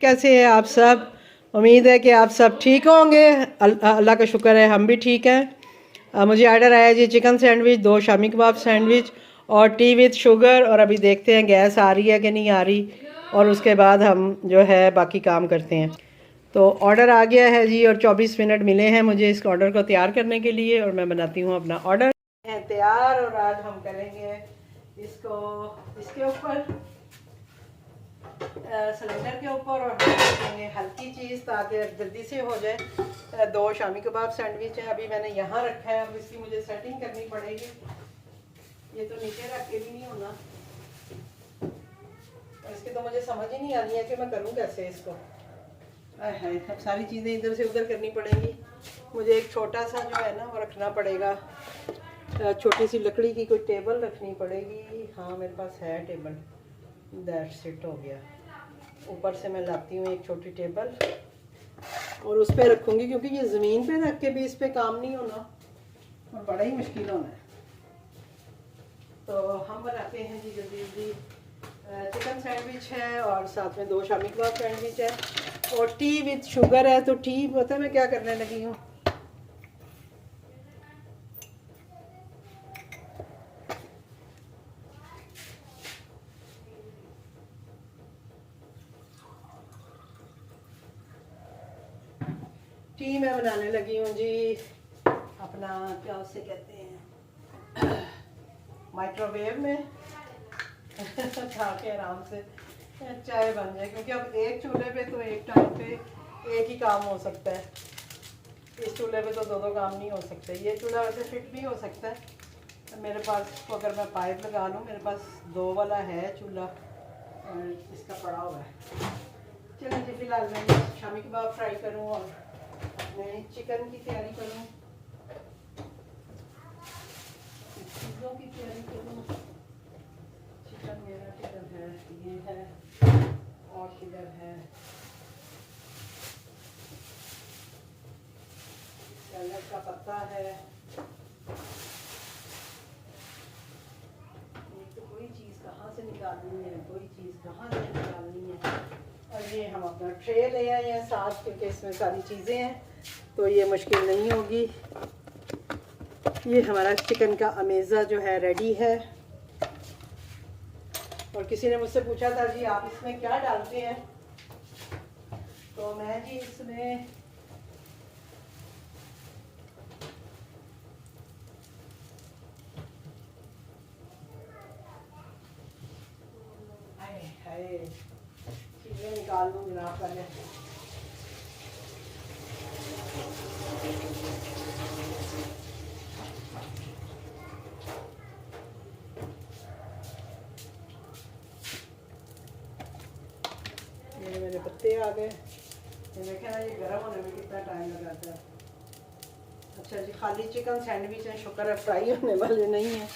कैसे हैं आप सब। उम्मीद है कि आप सब ठीक होंगे। अल्लाह का शुक्र है हम भी ठीक हैं। मुझे ऑर्डर आया जी chicken sandwich, 2 shami kebab sandwich और टी विथ शुगर। और अभी देखते हैं गैस आ रही है कि नहीं आ रही, और उसके बाद हम जो है बाकी काम करते हैं। तो ऑर्डर आ गया है जी और 24 मिनट मिले हैं मुझे इस ऑर्डर को तैयार करने के लिए, और मैं बनाती हूँ अपना ऑर्डर। है तैयार और आज हम करेंगे इसको इसके ऊपर सिलेंडर के ऊपर, और देंगे हल्की चीज़ ताकि जल्दी से हो जाए। 2 शामी कबाब सैंडविच है, अभी मैंने यहाँ रखा है। अब इसकी मुझे सेटिंग करनी पड़ेगी। ये तो नीचे रख के भी नहीं होना, और इसकी तो मुझे समझ ही नहीं आ रही है कि मैं करूँ कैसे इसको। है अब सारी चीज़ें इधर से उधर करनी पड़ेंगी। मुझे एक छोटा सा जो है ना वो रखना पड़ेगा, छोटी सी लकड़ी की कोई टेबल रखनी पड़ेगी। हाँ मेरे पास है टेबल, दैट सेट हो गया। ऊपर से मैं लाती हूँ एक छोटी टेबल और उस पर रखूँगी, क्योंकि ये ज़मीन पे रख के भी इस पर काम नहीं होना और बड़ा ही मुश्किल होना है। तो हम बनाते हैं जी जल्दी जल्दी। चिकन सैंडविच है और साथ में 2 शामी कबाब सैंडविच है और टी विथ शुगर है। तो टी पता है मैं क्या करने लगी हूँ, टी मैं बनाने लगी हूँ जी अपना क्या उसे कहते हैं माइक्रोवेव में खा के आराम से चाय बन जाए। क्योंकि अब एक चूल्हे पे तो एक टाइम पे एक ही काम हो सकता है, इस चूल्हे पे तो दो काम नहीं हो सकते। ये चूल्हा वैसे फिट भी हो सकता है मेरे पास, तो अगर मैं पाइप लगा लूँ, मेरे पास 2 वाला है चूल्हा और इसका पड़ा हुआ है। चलो जी फिलहाल मैं शामी कबाब फ्राई करूँ और मैं चिकन की तैयारी करूँ, चीज़ों की तैयारी करूँ। चिकन मेरा किधर है, ये है और किधर है, सैलड का पत्ता है। तो कोई चीज़ कहाँ से निकालनी है, कोई चीज़ कहाँ से निकालनी है। और ये हम अपना ट्रे ले आए हैं साथ, क्योंकि इसमें सारी चीज़ें हैं तो ये मुश्किल नहीं होगी। ये हमारा चिकन का अमेज़ा जो है रेडी है। और किसी ने मुझसे पूछा था जी आप इसमें क्या डालते हैं, तो मैं जी इसमें चीज़ें निकाल लूँ जनाब पहले। ये मेरे पत्ते आ गए, ये देखें ना, ये गर्म होने में कितना टाइम लगाता है। अच्छा जी खाली चिकन सैंडविच है, शुक्र है फ्राई होने वाले नहीं है,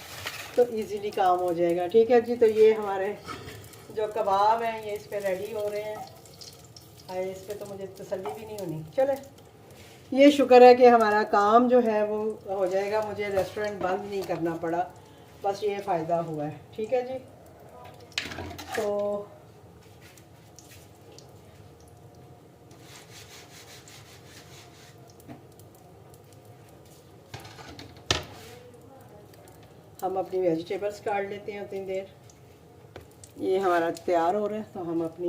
तो इजीली काम हो जाएगा। ठीक है जी, तो ये हमारे जो कबाब हैं ये इस पर रेडी हो रहे हैं। हाय इस पर तो मुझे तसल्ली भी नहीं होनी। चले ये शुक्र है कि हमारा काम जो है वो हो जाएगा, मुझे रेस्टोरेंट बंद नहीं करना पड़ा, बस ये फ़ायदा हुआ है। ठीक है जी, तो हम अपनी वेजिटेबल्स काट लेते हैं उतनी देर। ये हमारा तैयार हो रहा है, तो हम अपनी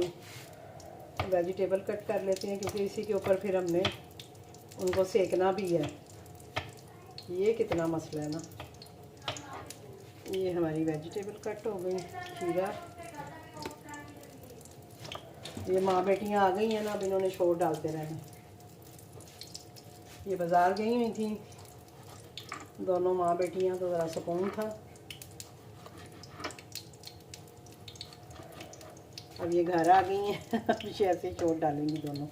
वेजिटेबल कट कर लेते हैं, क्योंकि इसी के ऊपर फिर हमने उनको सेकना भी है। ये कितना मसला है ना। ये हमारी वेजिटेबल कट हो गई, खीरा। ये माँ बेटियाँ आ गई हैं ना, अब इन्होंने शोर डालते रहना। ये बाज़ार गई हुई थी दोनों माँ बेटियाँ, तो ज़रा सुकून था। अब ये घर आ गई हैं पीछे ऐसे ही शोर डालेंगी दोनों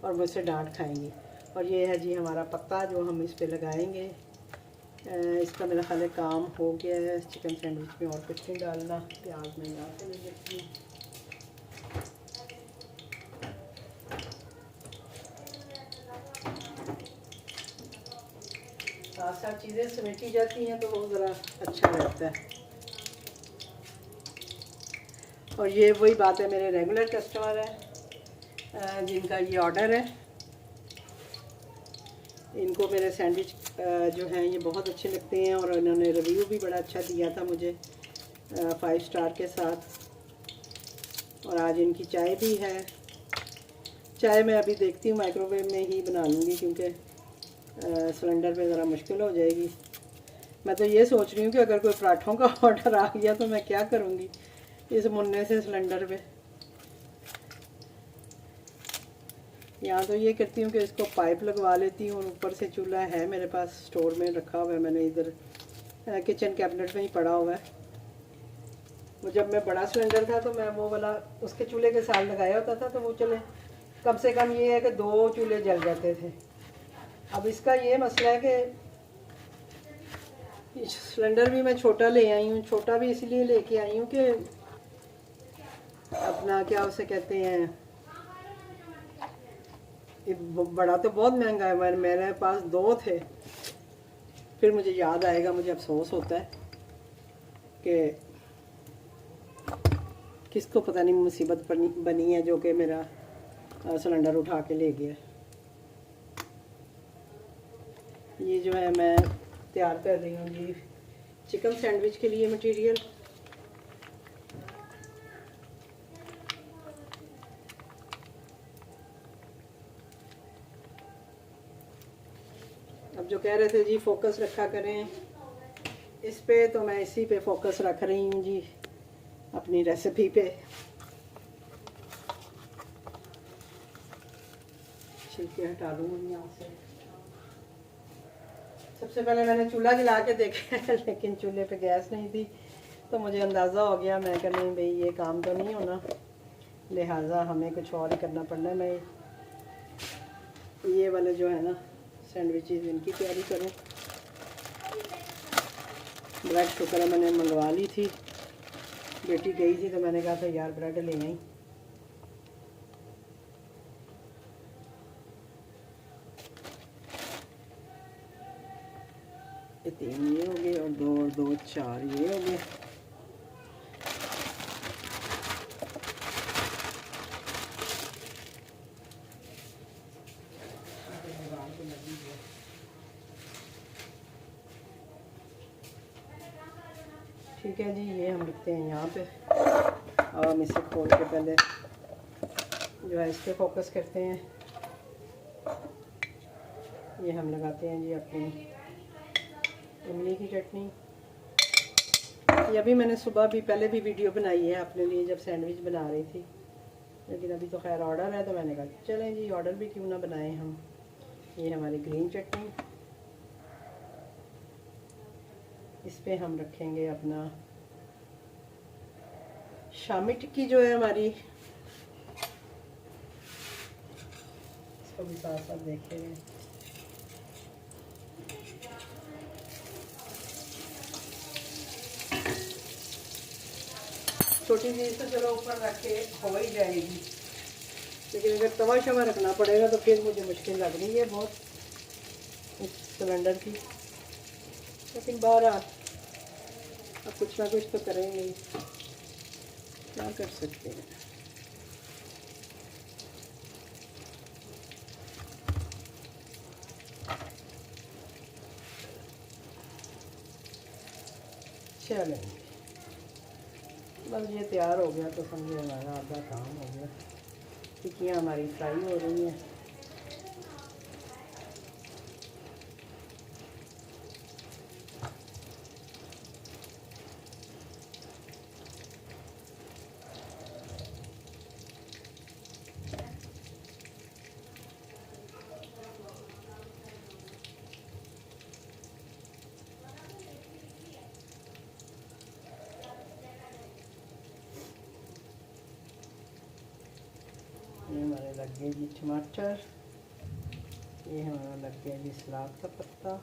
और मुझसे डांट खाएंगी। और ये है जी हमारा पत्ता जो हम इस पे लगाएंगे। इसका मेरा ख्याल है काम हो गया है। चिकन सैंडविच में और कुछ नहीं डालना। प्याज मैं यहाँ से ले लेती हूँ। साथ साथ चीज़ें समेटी जाती हैं तो वो ज़रा अच्छा रहता है। और ये वही बात है, मेरे रेगुलर कस्टमर है, जिनका ये ऑर्डर है। इनको मेरे सैंडविच जो हैं ये बहुत अच्छे लगते हैं और इन्होंने रिव्यू भी बड़ा अच्छा दिया था मुझे 5 स्टार के साथ। और आज इनकी चाय भी है। चाय मैं अभी देखती हूँ माइक्रोवेव में ही बना लूँगी क्योंकि सिलेंडर पे ज़रा मुश्किल हो जाएगी। मैं तो ये सोच रही हूँ कि अगर कोई पराठों का ऑर्डर आ गया तो मैं क्या करूँगी इस मुन्ने से सिलेंडर पे। यहाँ तो ये करती हूँ कि इसको पाइप लगवा लेती हूँ और ऊपर से चूल्हा है मेरे पास स्टोर में रखा हुआ है, मैंने इधर किचन कैबिनेट में ही पड़ा हुआ है। वो जब मैं बड़ा सिलेंडर था तो मैं वो वाला उसके चूल्हे के साथ लगाया होता था तो वो चले कम से कम ये है कि 2 चूल्हे जल जाते थे। अब इसका ये मसला है कि सिलेंडर भी मैं छोटा ले आई हूँ। छोटा भी इसलिए लेके आई हूँ कि अपना क्या उसे कहते हैं, बड़ा तो बहुत महंगा है। मेरे पास 2 थे। फिर मुझे याद आएगा, मुझे अफसोस होता है कि किसको पता नहीं मुसीबत बनी है जो कि मेरा सिलेंडर उठा के ले गया। ये जो है मैं तैयार कर रही हूँ जी चिकन सैंडविच के लिए मटेरियल। अब जो कह रहे थे जी फोकस रखा करें इस पे, तो मैं इसी पे फोकस रख रही हूँ जी अपनी रेसिपी पे। छिलके हटा लूँगी यहाँ से। सबसे पहले मैंने चूल्हा जला के देखा लेकिन चूल्हे पे गैस नहीं थी तो मुझे अंदाज़ा हो गया, मैं कह नहीं भाई ये काम तो नहीं होना, लिहाजा हमें कुछ और ही करना पड़ना है। मैं ये वाले जो है ना सैंडविचेस इनकी तैयारी करूँ। ब्रेड शुक्र है मैंने मंगवा ली थी, बेटी गई थी तो मैंने कहा था यार ब्रेड ले आई। ये 3 ये हो गए और 2 और 2 4 ये हो गए। ठीक है जी, ये हम रखते हैं यहाँ पे और हम इसे खोल के पहले जो है इस पर फोकस करते हैं। ये हम लगाते हैं जी अपनी इमली की चटनी। ये अभी मैंने सुबह भी पहले भी वीडियो बनाई है अपने लिए जब सैंडविच बना रही थी, लेकिन अभी तो खैर ऑर्डर है तो मैंने कहा चलें जी ऑर्डर भी क्यों ना बनाएं हम। ये हमारी ग्रीन चटनी, इस पे हम रखेंगे अपना शामी टिक्की जो है हमारी, इसको भी साथ साथ देखेंगे। छोटी चीज़ तो चलो ऊपर रख के हो ही जाएगी, लेकिन अगर तवा शवा रखना पड़ेगा तो फिर मुझे मुश्किल लग रही है बहुत इस सिलेंडर की। लेकिन बहरहाल अब कुछ ना कुछ तो करेंगे, क्या कर सकते हैं। चलेंगे बस ये तैयार हो गया तो समझिए हमारा आधा काम हो गया। टिक्कियाँ हमारी फ्राई हो रही हैं। ये हमारे लग गए जी टमाटर, ये हमारा लग गया जी सलाद का पत्ता।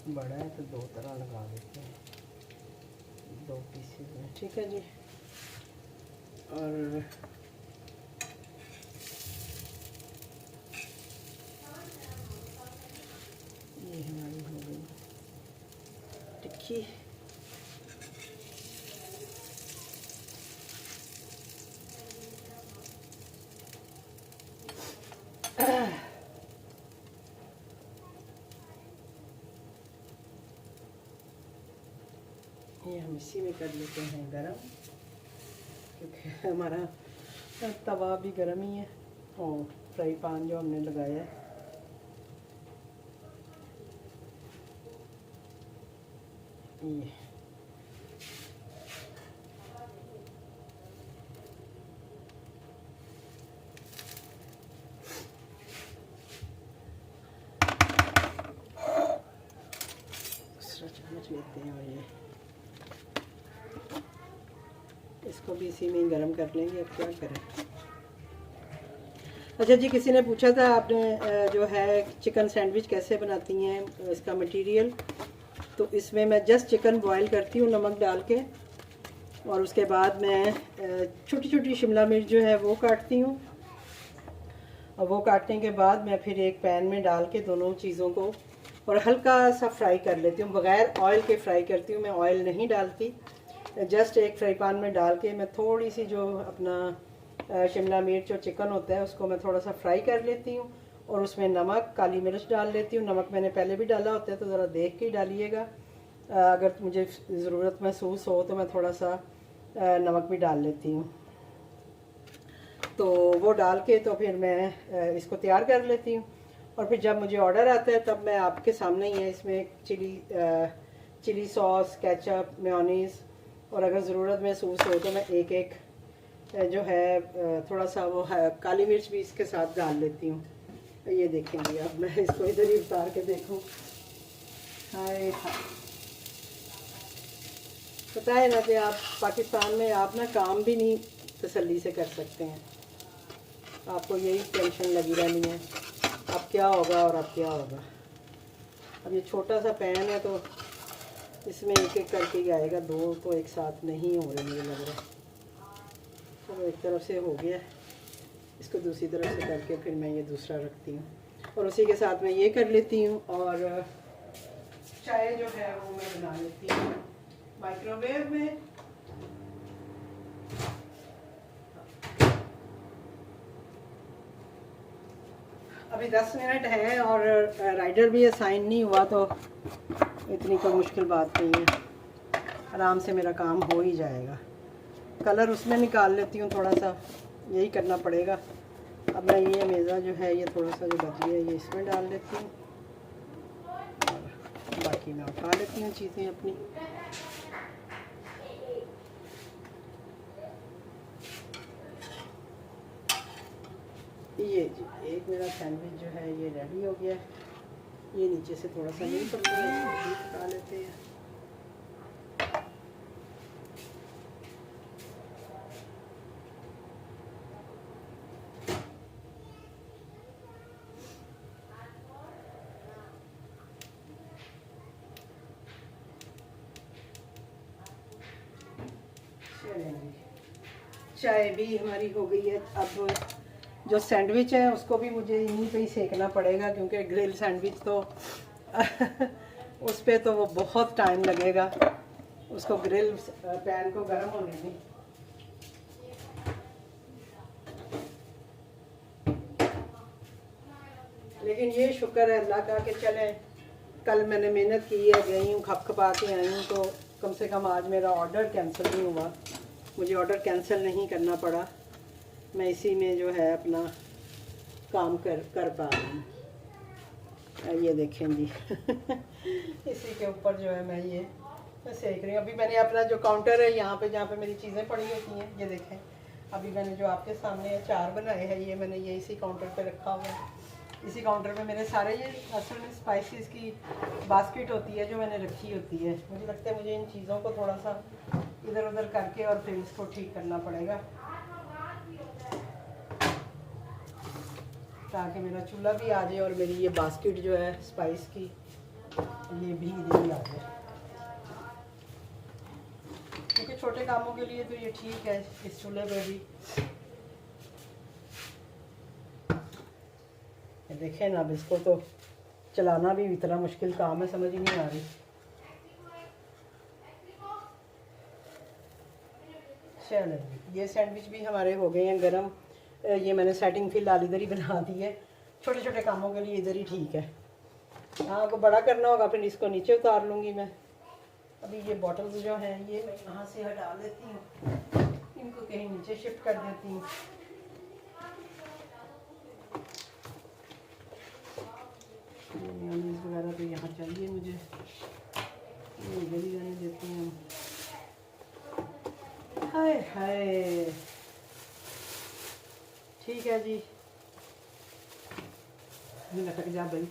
बड़ा है तो 2 तरह लगा देते हैं, 2 पीसेज में, ठीक है जी। और ये हमारी हो गई टिक्की। हम इसी में कर लेते हैं गरम, क्योंकि हमारा तवा भी गरम ही है और फ्राई पैन जो हमने लगाया है ये चम्मच लेते हैं और ये इसको भी इसी में ही गर्म कर लेंगे। अब क्या करें। अच्छा जी, किसी ने पूछा था आपने जो है चिकन सैंडविच कैसे बनाती हैं, इसका मटेरियल। तो इसमें मैं जस्ट चिकन बॉईल करती हूँ नमक डाल के, और उसके बाद मैं छोटी छोटी शिमला मिर्च जो है वो काटती हूँ, और वो काटने के बाद मैं फिर एक पैन में डाल के दोनों चीज़ों को और हल्का सा फ्राई कर लेती हूँ। बग़ैर ऑयल के फ्राई करती हूँ, मैं ऑयल नहीं डालती। जस्ट एक फ्राई पैन में डाल के मैं थोड़ी सी जो अपना शिमला मिर्च और चिकन होता है उसको मैं थोड़ा सा फ्राई कर लेती हूँ, और उसमें नमक काली मिर्च डाल लेती हूँ। नमक मैंने पहले भी डाला होता है तो ज़रा देख के ही डालिएगा। अगर मुझे ज़रूरत महसूस हो तो मैं थोड़ा सा नमक भी डाल लेती हूँ। तो वो डाल के तो फिर मैं इसको तैयार कर लेती हूँ, और फिर जब मुझे ऑर्डर आता है तब मैं आपके सामने ही है इसमें चिली सॉस, केचप, मेयोनीज़, और अगर ज़रूरत महसूस हो तो मैं एक एक जो है थोड़ा सा वो है काली मिर्च भी इसके साथ डाल लेती हूँ। ये देखेंगे, अब मैं इसको इधर ही उतार के देखूँ। हाय हाय, पता है ना कि आप पाकिस्तान में आप ना काम भी नहीं तसल्ली से कर सकते हैं, आपको यही टेंशन लगी रहनी है अब क्या होगा और अब क्या होगा। अब ये छोटा सा पैन है तो इसमें एक एक करके ही आएगा, दो तो एक साथ नहीं हो रहे मुझे लग रहा। चलो एक तरफ से हो गया, इसको दूसरी तरफ से करके फिर मैं ये दूसरा रखती हूँ, और उसी के साथ मैं ये कर लेती हूँ। और चाय जो है वो मैं बना लेती हूँ माइक्रोवेव में। अभी 10 मिनट है और राइडर भी असाइन नहीं हुआ, तो इतनी कोई मुश्किल बात नहीं है, आराम से मेरा काम हो ही जाएगा। कलर उसमें निकाल लेती हूँ, थोड़ा सा यही करना पड़ेगा। अब मैं ये मेज़ा जो है ये थोड़ा सा जो बची है ये इसमें डाल लेती हूँ, और बाकी मैं उठा लेती हूँ चीज़ें अपनी। ये जी एक मेरा सैंडविच जो है ये रेडी हो गया है। ये नीचे से थोड़ा सा नहीं पड़ता है, इसको भी उठा लेते हैं। चाय भी हमारी हो गई है। अब जो सैंडविच है उसको भी मुझे यहीं पे ही सेकना पड़ेगा, क्योंकि ग्रिल सैंडविच तो उस पर तो वो बहुत टाइम लगेगा, उसको ग्रिल पैन को गर्म होने में। लेकिन ये शुक्र है अल्लाह का कि चले कल मैंने मेहनत की है, गई हूँ खपखपा के आई हूँ, तो कम से कम आज मेरा ऑर्डर कैंसिल नहीं हुआ, मुझे ऑर्डर कैंसिल नहीं करना पड़ा। मैं इसी में जो है अपना काम कर पा रही हूँ। ये देखें जी इसी के ऊपर जो है मैं ये सेक रही हूँ। अभी मैंने अपना जो काउंटर है यहाँ पे जहाँ पे मेरी चीज़ें पड़ी होती हैं, ये देखें अभी मैंने जो आपके सामने अचार बनाए हैं ये मैंने ये इसी काउंटर पे रखा हुआ है। इसी काउंटर पे मेरे सारे ये असल में स्पाइसेस की बास्केट होती है जो मैंने रखी होती है। मुझे लगता है मुझे इन चीज़ों को थोड़ा सा इधर उधर करके और फिर इसको ठीक करना पड़ेगा, ताकि मेरा चूल्हा भी आ जाए और मेरी ये बास्केट जो है स्पाइस की ये भी इधर ही आ जाए, क्योंकि छोटे कामों के लिए तो ये ठीक है इस चूल्हे पे भी। देखें ना, अब इसको तो चलाना भी इतना मुश्किल काम है, समझ ही नहीं आ रही। चलो ये सैंडविच भी हमारे हो गए हैं गरम। ये मैंने सेटिंग फिलहाल इधर ही बना दी है, छोटे छोटे कामों के लिए इधर ही ठीक है। हाँ, को बड़ा करना होगा फिर इसको नीचे उतार लूँगी मैं। अभी ये बॉटल्स जो हैं ये मैं यहाँ से हटा देती हूँ, इनको कहीं नीचे शिफ्ट कर देती हूँ। मेयोनीज वगैरह तो यहाँ चाहिए मुझे, ये इधर ही रहने देते हैं हम। हाय हाय, ठीक है जी, लटक जा भाई।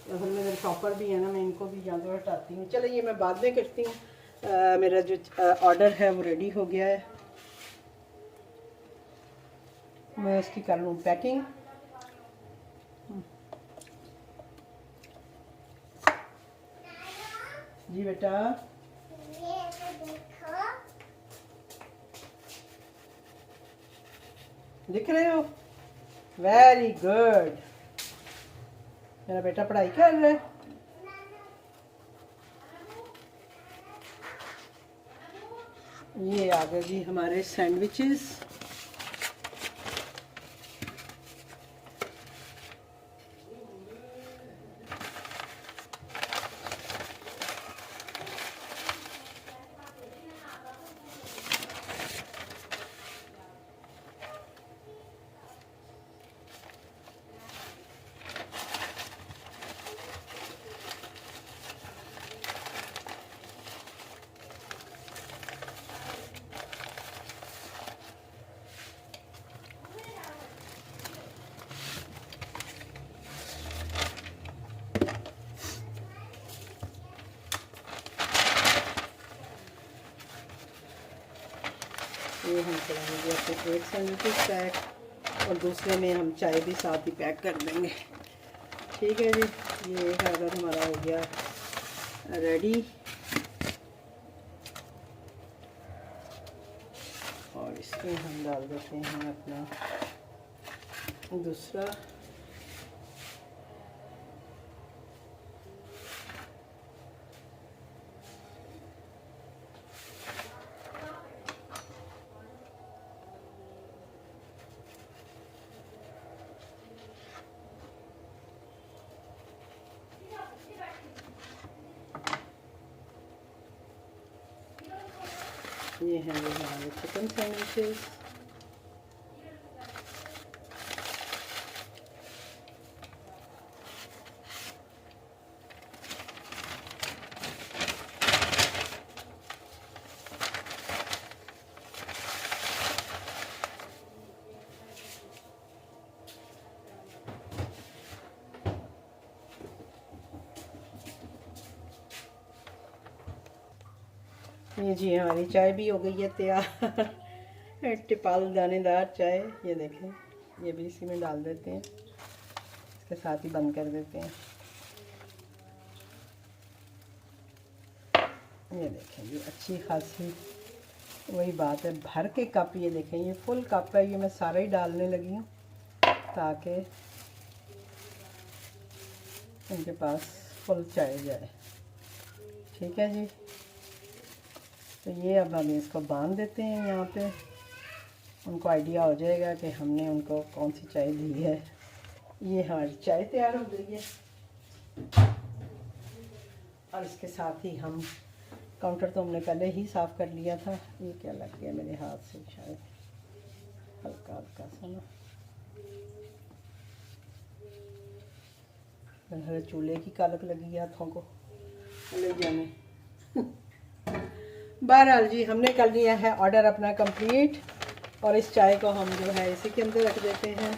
असल में मेरे शॉपर भी है ना, मैं इनको भी यहाँ तो हटाती हूँ। चलो ये मैं बाद में करती हूँ। मेरा जो ऑर्डर है वो रेडी हो गया है, मैं उसकी कर लूँ पैकिंग। जी बेटा, दिख रहे हो? वेरी गुड, मेरा बेटा पढ़ाई कर रहा है। ये आ गए जी हमारे सैंडविचेस। ये हम करेंगे अपने एक सैंडविच पैक, और दूसरे में हम चाय भी साथ ही पैक कर देंगे। ठीक है जी, ये एक ऑर्डर हमारा हो गया रेडी। और इसमें हम डाल देते हैं अपना दूसरा। ये हैं वो हमारे चिकन सैंडविचेस। ये जी हमारी चाय भी हो गई है तैयार। टिपाल दानेदार चाय, ये देखें, ये भी इसी में डाल देते हैं, इसके साथ ही बंद कर देते हैं। ये देखें, ये अच्छी खासी वही बात है, भर के कप। ये देखें, ये फुल कप है, ये मैं सारा ही डालने लगी हूँ ताकि इनके पास फुल चाय जाए। ठीक है जी, तो ये अब हम इसको बांध देते हैं यहाँ पे, उनको आइडिया हो जाएगा कि हमने उनको कौन सी चाय दी है। ये हमारी चाय तैयार हो गई है, और इसके साथ ही हम काउंटर तो हमने पहले ही साफ़ कर लिया था। ये क्या लग गया मेरे हाथ से, शायद हल्का हल्का सा ना, चूल्हे की कालक लगी हाथों को ले जाने। बहरहाल जी, हमने कर लिया है ऑर्डर अपना कंप्लीट, और इस चाय को हम जो है इसी के अंदर रख देते हैं।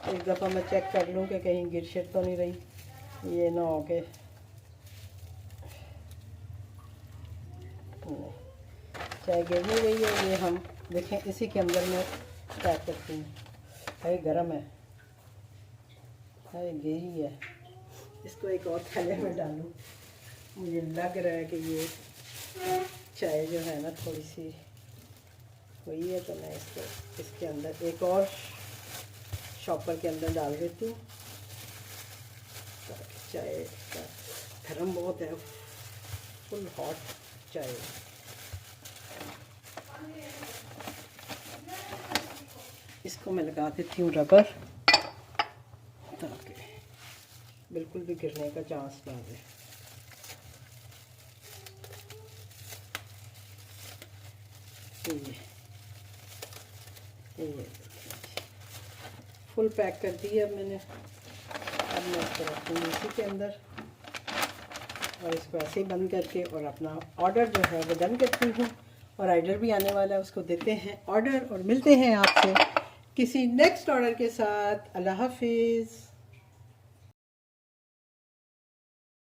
एक दफ़ा मैं चेक कर लूँ कि कहीं गिर शिर तो नहीं रही, ये ना हो के चाय गिर नहीं रही है। ये हम देखें इसी के अंदर में पैक करते हैं। है गर्म है, गिरी है, इसको एक और थैले में डालूँ। मुझे लग रहा है कि ये चाय जो है ना थोड़ी सी हुई है, तो मैं इसको इसके अंदर एक और शॉपर के अंदर डाल देती हूँ ताकि चाय का गर्म बहुत है, फुल हॉट चाय। इसको मैं लगा देती हूँ रबर, ताकि बिल्कुल भी गिरने का चांस ना दे। ये फुल पैक कर दी है अब मैंने। अब मैं इसको रखूँगी इसी के अंदर और इसको ऐसे ही बंद करके और अपना ऑर्डर जो है वो डन करती हूँ। और ऑर्डर भी आने वाला है, उसको देते हैं ऑर्डर और मिलते हैं आपसे किसी नेक्स्ट ऑर्डर के साथ। अल्लाह हाफिज़।